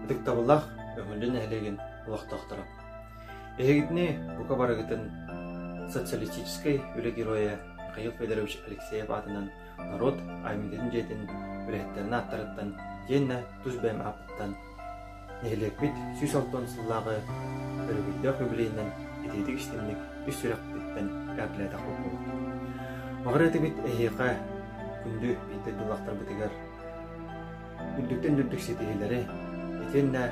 Дыктабылах өңілін әлеген ұлақтақтыра. Эгидни бука барагытын социалистической үлі героя Михаил Федорович Алексеев атынан народ аймеден жетін үлеттерін аттарыттан денна тұзбәм апыттан нехелекбит сүйс алтон сыллағы өрігілдер көбілейінен етейдік іштемлік үс сүрек біттен әпләді қоп болды. Мағыреті бит әйеқа күнді бейті дұлақтар бітігер үндіктен дүндік сетегелері етенна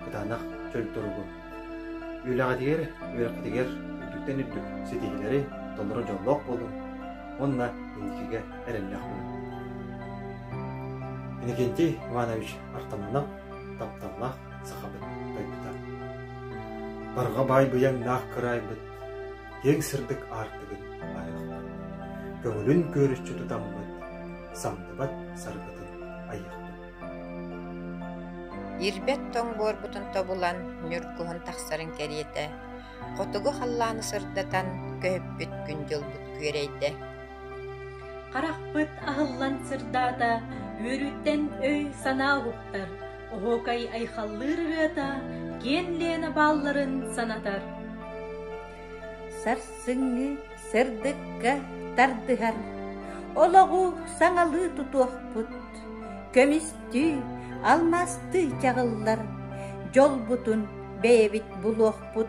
кытанақ чөл тұруғы. Үйлаға дегер, үйрақы дегер үндіктен үндік сетегелері толыры жоллақ болу, онна ендікеге әрелләқ болу. Иннокентий Иванович артамынақ, тапталлақ сақабыт байбыта. Барға бай бұяң нақ қырайбыт, ең сырдық артығын айықпыт. Көңілін көрішчі тұтамбыт, самдыбат сарбытын айықпыт. Ирбет тоңбор бутун тобулан нүркуһун тахсарын кериете. Котугу халланы сырдатан көһөппүт күнжөлбүт күрейде. Карахпыт ахыллан сырдата, өрүттен өй санаа уктар. Охокай айхаллыр рыата, кенлена балларын санатар. Сарсыңы сырдыкка тардыгар, ологу саңалы тутуохпут, көмүстү алмасты чагыллар, жол бутун бэбит булуохпут.